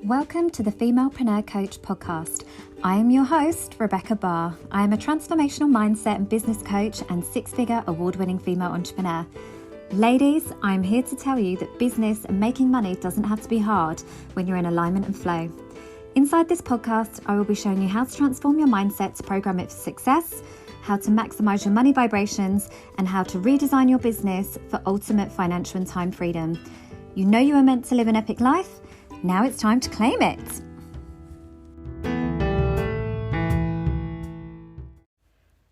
Welcome to the Femalepreneur Coach podcast. I am your host, Rebecca Barr. I am a transformational mindset and business coach and six-figure award-winning female entrepreneur. Ladies, I'm here to tell you that business and making money doesn't have to be hard when you're in alignment and flow. Inside this podcast, I will be showing you how to transform your mindset to program it for success, how to maximize your money vibrations, and how to redesign your business for ultimate financial and time freedom. You know you are meant to live an epic life. Now it's time to claim it.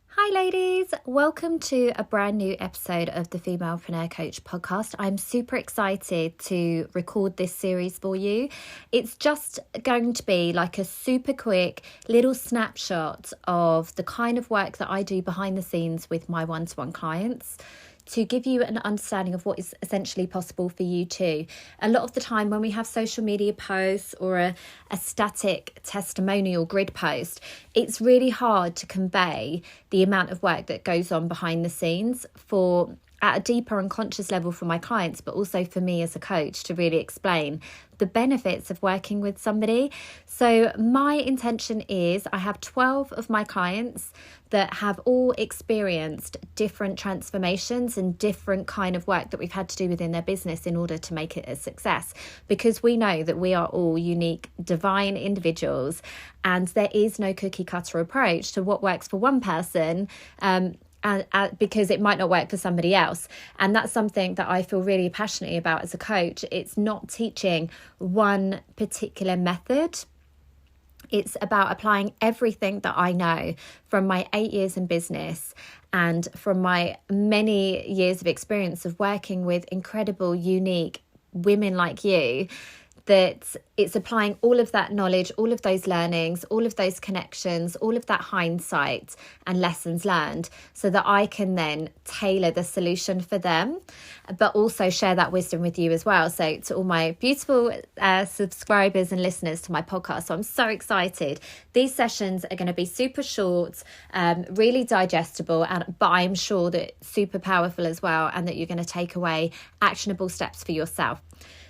Hi ladies, welcome to a brand new episode of the Femalepreneur Coach podcast. I'm super excited to record this series for you. It's just going to be like a super quick little snapshot of the kind of work that I do behind the scenes with my one-to-one clients, to give you an understanding of what is essentially possible for you too. A lot of the time when we have social media posts or a static testimonial grid post, it's really hard to convey the amount of work that goes on behind the scenes at a deeper and conscious level for my clients, but also for me as a coach to really explain the benefits of working with somebody. So my intention is I have 12 of my clients that have all experienced different transformations and different kind of work that we've had to do within their business in order to make it a success, because we know that we are all unique, divine individuals, and there is no cookie cutter approach to what works for one person, because it might not work for somebody else. And that's something that I feel really passionate about as a coach. It's not teaching one particular method. It's about applying everything that I know from my 8 years in business and from my many years of experience of working with incredible, unique women like you, that it's applying all of that knowledge, all of those learnings, all of those connections, all of that hindsight and lessons learned, so that I can then tailor the solution for them, but also share that wisdom with you as well. So to all my beautiful subscribers and listeners to my podcast, so I'm so excited. These sessions are going to be super short, really digestible, but I'm sure that super powerful as well, and that you're going to take away actionable steps for yourself.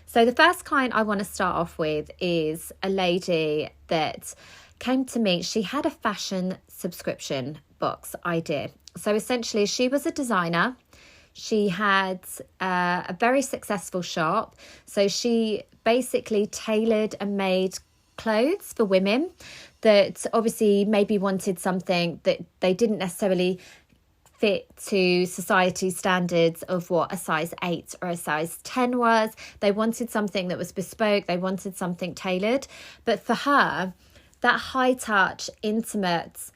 So the first client I want to start off with is a lady that came to me. She had a fashion subscription box idea. So essentially she was a designer. She had a very successful shop. So she basically tailored and made clothes for women that obviously maybe wanted something that they didn't necessarily fit to society's standards of what a size 8 or a size 10 was. They wanted something that was bespoke. They wanted something tailored. But for her, that high touch, intimate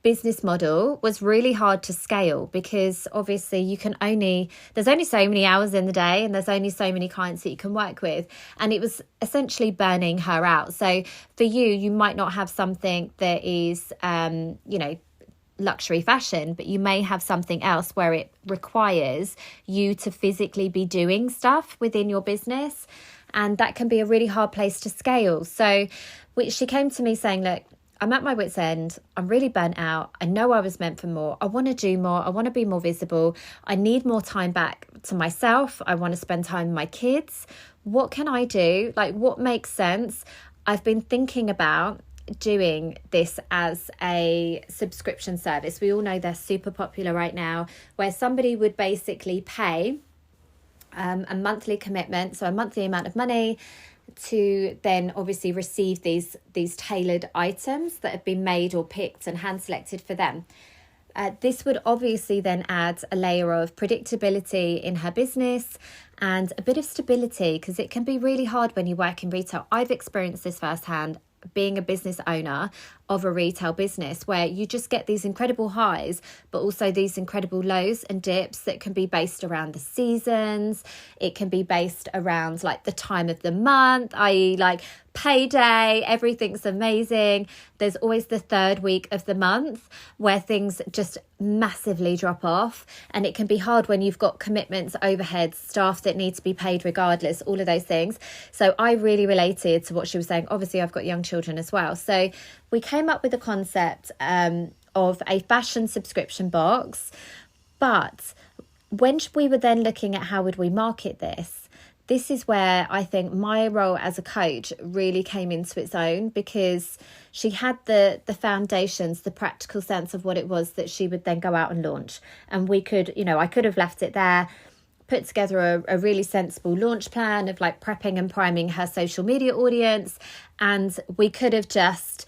business model was really hard to scale, because obviously there's only so many hours in the day and there's only so many clients that you can work with. And it was essentially burning her out. So for you might not have something that is, luxury fashion, but you may have something else where it requires you to physically be doing stuff within your business, and that can be a really hard place to scale. So she came to me saying, look, I'm at my wit's end. I'm really burnt out. I know I was meant for more. I want to do more. I want to be more visible. I need more time back to myself. I want to spend time with my kids. What can I do? Like, what makes sense? I've been thinking about doing this as a subscription service. We all know they're super popular right now, where somebody would basically pay a monthly commitment, so a monthly amount of money, to then obviously receive these tailored items that have been made or picked and hand selected for them. This would obviously then add a layer of predictability in her business and a bit of stability, because it can be really hard when you work in retail. I've experienced this firsthand, being a business owner of a retail business, where you just get these incredible highs, but also these incredible lows and dips that can be based around the seasons. It can be based around like the time of the month, i.e. like payday, everything's amazing. There's always the third week of the month where things just massively drop off, and it can be hard when you've got commitments, overheads, staff that need to be paid regardless, all of those things. So I really related to what she was saying. Obviously I've got young children as well, so we came up with the concept of a fashion subscription box. But when we were then looking at how would we market this, this is where I think my role as a coach really came into its own, because she had the foundations, the practical sense of what it was that she would then go out and launch. And we could, I could have left it there, put together a really sensible launch plan of like prepping and priming her social media audience. And we could have just,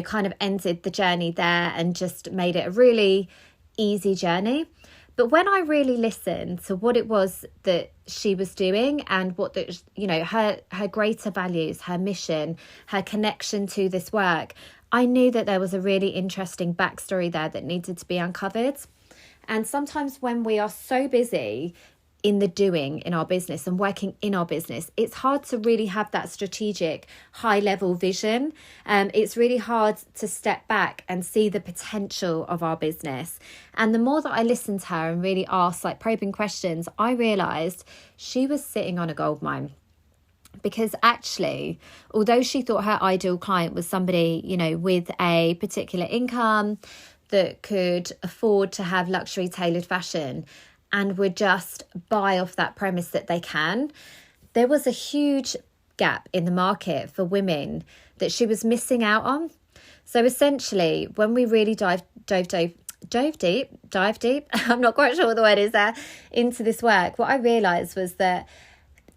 kind of ended the journey there and just made it a really easy journey. But when I really listened to what it was that she was doing and what her greater values, her mission, her connection to this work, I knew that there was a really interesting backstory there that needed to be uncovered. And sometimes when we are so busy in the doing in our business and working in our business, it's hard to really have that strategic high level vision. It's really hard to step back and see the potential of our business. And the more that I listened to her and really asked like probing questions, I realized she was sitting on a gold mine. Because actually, although she thought her ideal client was somebody, with a particular income that could afford to have luxury tailored fashion and would just buy off that premise that they can, there was a huge gap in the market for women that she was missing out on. So essentially, when we really dive deep, I'm not quite sure what the word is there, into this work, what I realised was that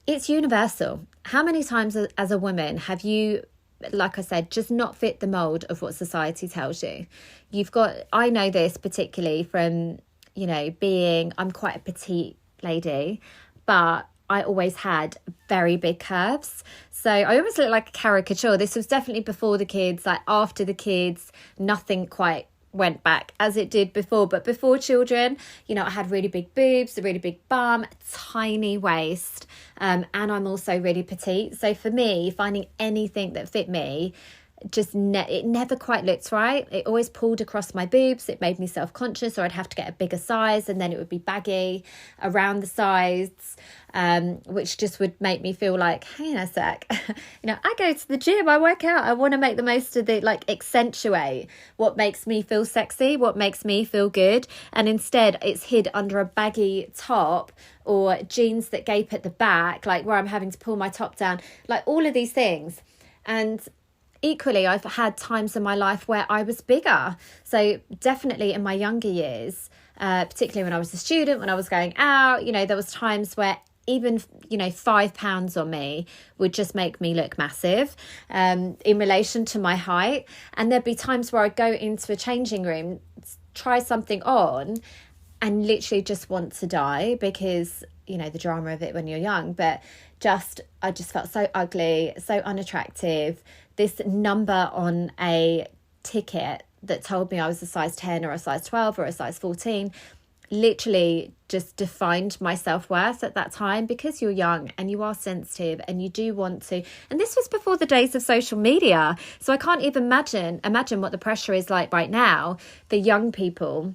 it's universal. How many times as a woman have you, like I said, just not fit the mould of what society tells you? I know this particularly from, I'm quite a petite lady, but I always had very big curves. So I almost look like a caricature. This was definitely before the kids. Like after the kids, nothing quite went back as it did before. But before children, I had really big boobs, a really big bum, tiny waist, and I'm also really petite. So for me, finding anything that fit me, it never quite looked right. It always pulled across my boobs. It made me self-conscious, or I'd have to get a bigger size and then it would be baggy around the sides, which just would make me feel like, hang on a sec, I go to the gym, I work out, I want to make the most of it, like accentuate what makes me feel sexy, what makes me feel good. And instead it's hid under a baggy top or jeans that gape at the back, like where I'm having to pull my top down, like all of these things. And equally, I've had times in my life where I was bigger. So definitely in my younger years, particularly when I was a student, when I was going out, there was times where even, 5 pounds on me would just make me look massive in relation to my height. And there'd be times where I'd go into a changing room, try something on and literally just want to die because, the drama of it when you're young. But I just felt so ugly, so unattractive. This number on a ticket that told me I was a size 10 or a size 12 or a size 14 literally just defined my self-worth at that time, because you're young and you are sensitive and you do want to. And this was before the days of social media. So I can't even imagine what the pressure is like right now for young people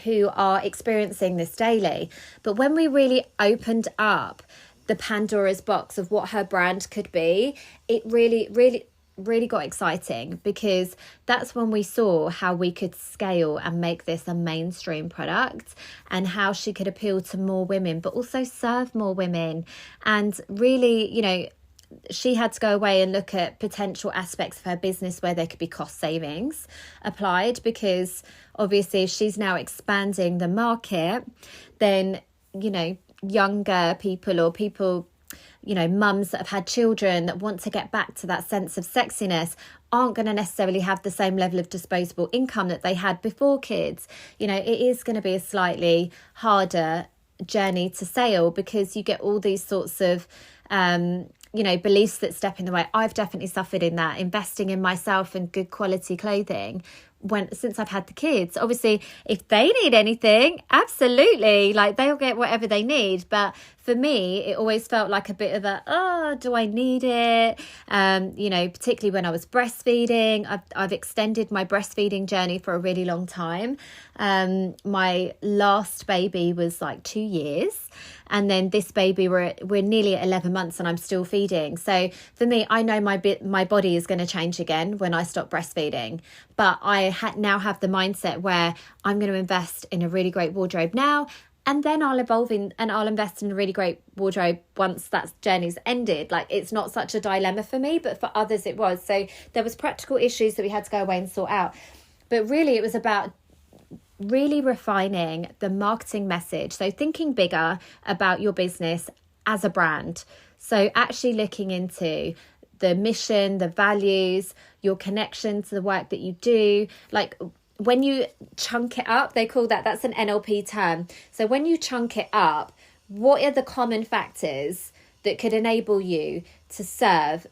who are experiencing this daily. But when we really opened up the Pandora's box of what her brand could be, it really got exciting, because that's when we saw how we could scale and make this a mainstream product, and how she could appeal to more women but also serve more women. And really, she had to go away and look at potential aspects of her business where there could be cost savings applied, because obviously if she's now expanding the market, then younger people or people, mums that have had children that want to get back to that sense of sexiness aren't going to necessarily have the same level of disposable income that they had before kids. It is going to be a slightly harder journey to sail, because you get all these sorts of beliefs that step in the way. I've definitely suffered in that, investing in myself and good quality clothing since I've had the kids. Obviously, if they need anything, absolutely, like they'll get whatever they need. But for me, it always felt like a bit of do I need it? Particularly when I was breastfeeding. I've extended my breastfeeding journey for a really long time. My last baby was like 2 years. And then this baby, we're nearly at 11 months and I'm still feeding. So for me, I know my body is going to change again when I stop breastfeeding. But I now have the mindset where I'm going to invest in a really great wardrobe now, and then I'll evolve in and I'll invest in a really great wardrobe once that journey's ended. Like, it's not such a dilemma for me, but for others it was. So there was practical issues that we had to go away and sort out. But really it was about really refining the marketing message. So thinking bigger about your business as a brand. So actually looking into the mission, the values, your connection to the work that you do. Like, when you chunk it up, they call that's an NLP term. So when you chunk it up, what are the common factors that could enable you to serve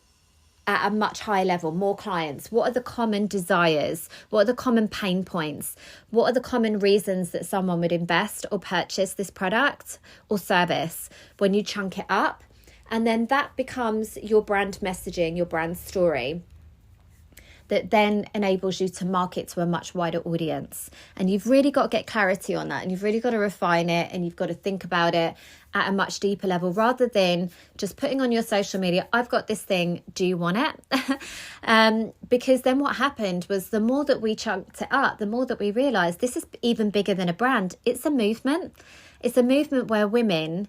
at a much higher level, more clients? What are the common desires? What are the common pain points? What are the common reasons that someone would invest or purchase this product or service? When you chunk it up, and then that becomes your brand messaging, your brand story, that then enables you to market to a much wider audience. And you've really got to get clarity on that, and you've really got to refine it, and you've got to think about it at a much deeper level, rather than just putting on your social media, I've got this thing, do you want it? Because then what happened was, the more that we chunked it up, the more that we realized this is even bigger than a brand. It's a movement. It's a movement where women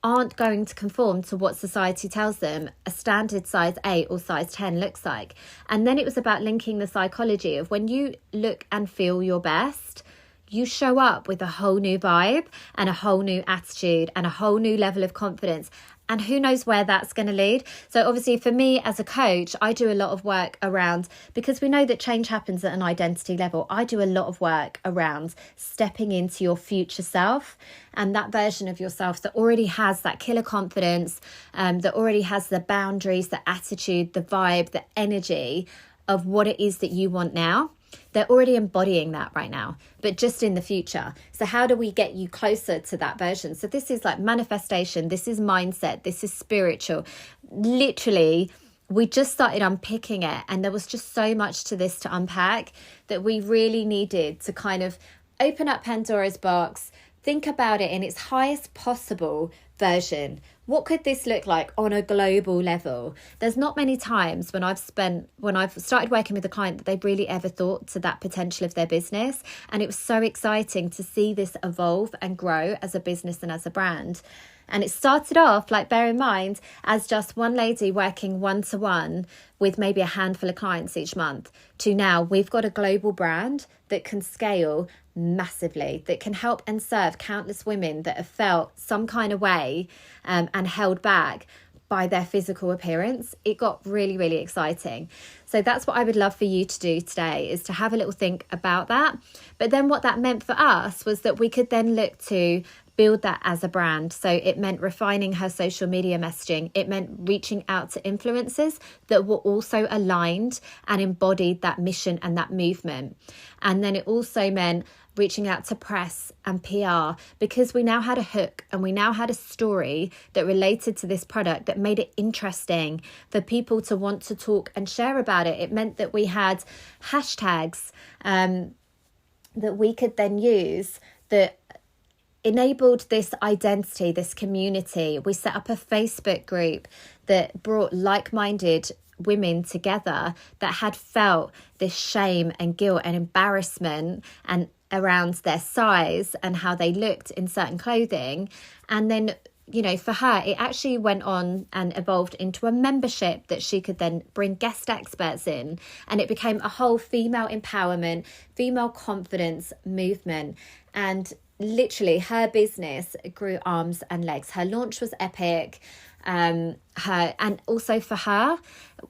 aren't going to conform to what society tells them a standard size 8 or size 10 looks like. And then it was about linking the psychology of, when you look and feel your best, you show up with a whole new vibe and a whole new attitude and a whole new level of confidence. And who knows where that's going to lead. So obviously for me as a coach, I do a lot of work around, because we know that change happens at an identity level. I do a lot of work around stepping into your future self, and that version of yourself that already has that killer confidence, that already has the boundaries, the attitude, the vibe, the energy of what it is that you want now. They're already embodying that right now, but just in the future. So how do we get you closer to that version? So this is like manifestation. This is mindset. This is spiritual. Literally, we just started unpicking it, and there was just so much to this to unpack that we really needed to kind of open up Pandora's box, think about it in its highest possible version. What could this look like on a global level? There's not many times when I've started working with a client that they've really ever thought to that potential of their business. And it was so exciting to see this evolve and grow as a business and as a brand. And it started off, like, bear in mind, as just one lady working one-to-one with maybe a handful of clients each month, to now we've got a global brand that can scale massively, that can help and serve countless women that have felt some kind of way and held back by their physical appearance. It got really, really exciting. So that's what I would love for you to do today, is to have a little think about that. But then what that meant for us was that we could then look to build that as a brand. So it meant refining her social media messaging. It meant reaching out to influencers that were also aligned and embodied that mission and that movement. And then it also meant reaching out to press and PR, because we now had a hook and we now had a story that related to this product that made it interesting for people to want to talk and share about it. It meant that we had hashtags that we could then use that enabled this identity, this community. We set up a Facebook group that brought like-minded women together that had felt this shame and guilt and embarrassment and around their size and how they looked in certain clothing. And then, you know, for her, it actually went on and evolved into a membership that she could then bring guest experts in. And it became a whole female empowerment, female confidence movement. And literally her business grew arms and legs. Her launch was epic. And also for her,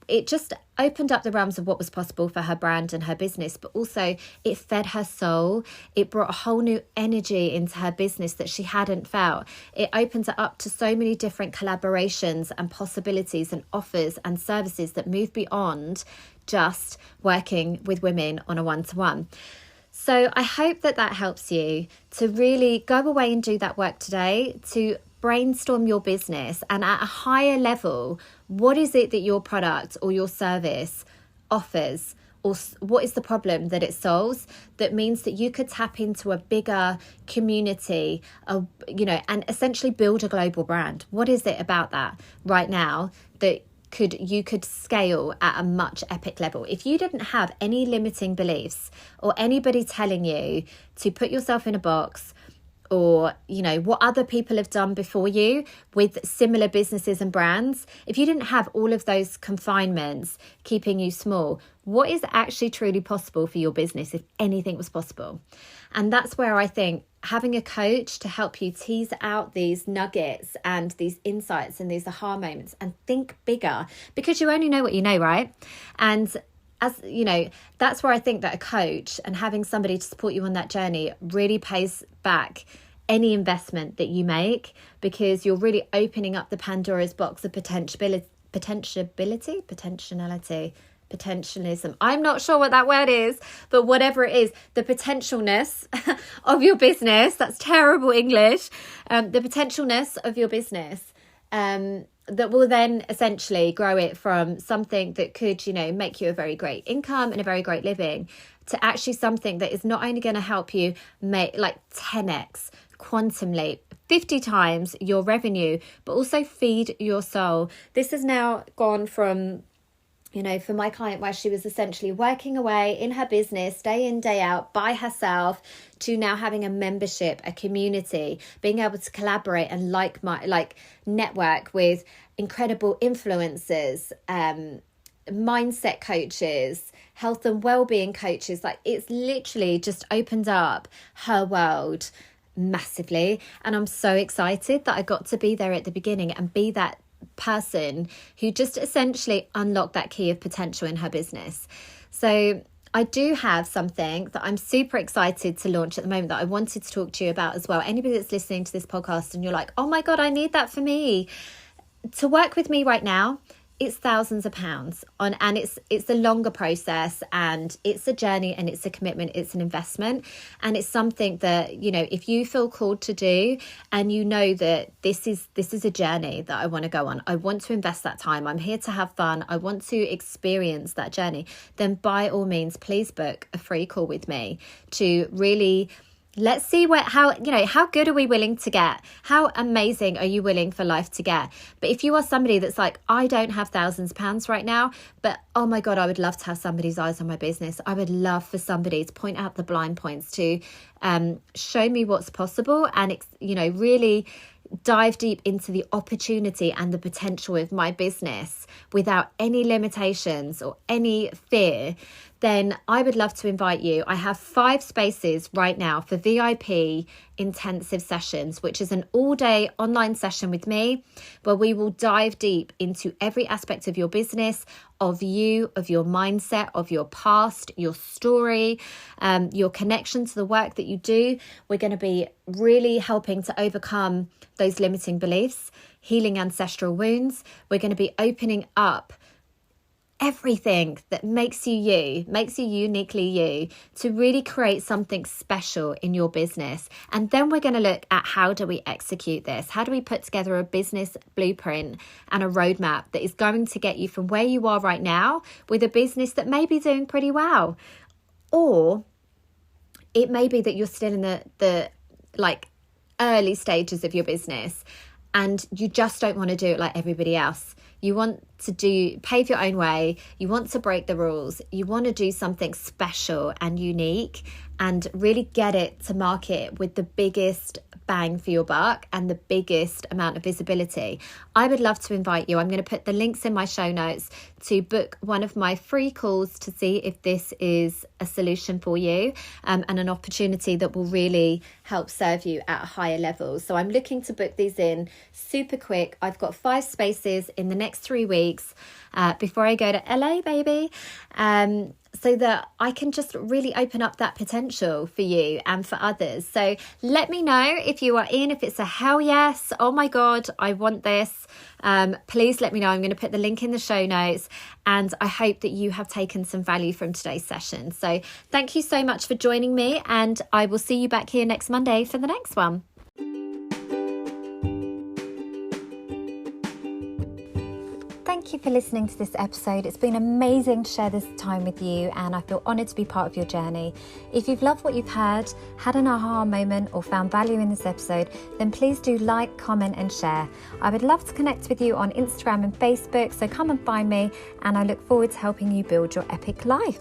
it just opened up the realms of what was possible for her brand and her business, but also it fed her soul. It brought a whole new energy into her business that she hadn't felt. It opened it up to so many different collaborations and possibilities and offers and services that move beyond just working with women on a one-to-one. So I hope that helps you to really go away and do that work today, to brainstorm your business, and at a higher level, what is it that your product or your service offers, or what is the problem that it solves that means that you could tap into a bigger community, and essentially build a global brand. What is it about that right now that you could scale at a much epic level? If you didn't have any limiting beliefs or anybody telling you to put yourself in a box or, what other people have done before you with similar businesses and brands, if you didn't have all of those confinements keeping you small, what is actually truly possible for your business if anything was possible? And that's where I think having a coach to help you tease out these nuggets and these insights and these aha moments and think bigger, because you only know what you know, right? And that's where I think that a coach and having somebody to support you on that journey really pays back any investment that you make, because you're really opening up the Pandora's box of potentialism. I'm not sure what that word is, but whatever it is, the potentialness of your business, that's terrible English, the potentialness of your business, that will then essentially grow it from something that could, make you a very great income and a very great living to actually something that is not only going to help you make like 10x, quantum leap, 50 times your revenue, but also feed your soul. This has now gone from, for my client, where she was essentially working away in her business day in, day out by herself, to now having a membership, a community, being able to collaborate and network with incredible influencers, mindset coaches, health and well-being coaches. Like, it's literally just opened up her world massively. And I'm so excited that I got to be there at the beginning and be that person who just essentially unlocked that key of potential in her business. So I do have something that I'm super excited to launch at the moment that I wanted to talk to you about as well. Anybody that's listening to this podcast and you're like, oh my God, I need that for me. To work with me right now, it's thousands of pounds and it's a longer process, and it's a journey, and it's a commitment, it's an investment, and it's something that, if you feel called to do, and that this is a journey that I want to go on, I want to invest that time, I'm here to have fun, I want to experience that journey, then by all means, please book a free call with me to really let's see how good are we willing to get? How amazing are you willing for life to get? But if you are somebody that's like, I don't have thousands of pounds right now, but oh my God, I would love to have somebody's eyes on my business. I would love for somebody to point out the blind points, to show me what's possible, and, really dive deep into the opportunity and the potential of my business without any limitations or any fear, then I would love to invite you. I have 5 spaces right now for VIP intensive sessions, which is an all-day online session with me where we will dive deep into every aspect of your business, of you, of your mindset, of your past, your story, your connection to the work that you do. We're going to be really helping to overcome those limiting beliefs, healing ancestral wounds. We're going to be opening up everything that makes you uniquely you, to really create something special in your business. And then we're going to look at, how do we execute this? How do we put together a business blueprint and a roadmap that is going to get you from where you are right now with a business that may be doing pretty well, or it may be that you're still in the early stages of your business and you just don't want to do it like everybody else. You want to pave your own way. You want to break the rules. You want to do something special and unique and really get it to market with the biggest bang for your buck and the biggest amount of visibility. I would love to invite you. I'm going to put the links in my show notes to book one of my free calls to see if this is a solution for you, and an opportunity that will really help serve you at a higher level. So I'm looking to book these in super quick. I've got 5 spaces in the next 3 weeks before I go to LA, baby. So that I can just really open up that potential for you and for others. So let me know if you are in, if it's a hell yes, oh my God, I want this. Please let me know. I'm going to put the link in the show notes, and I hope that you have taken some value from today's session. So thank you so much for joining me, and I will see you back here next Monday for the next one. Thank you for listening to this episode. It's been amazing to share this time with you, and I feel honoured to be part of your journey. If you've loved what you've heard, had an aha moment, or found value in this episode, then please do like, comment and share. I would love to connect with you on Instagram and Facebook, so come and find me, and I look forward to helping you build your epic life.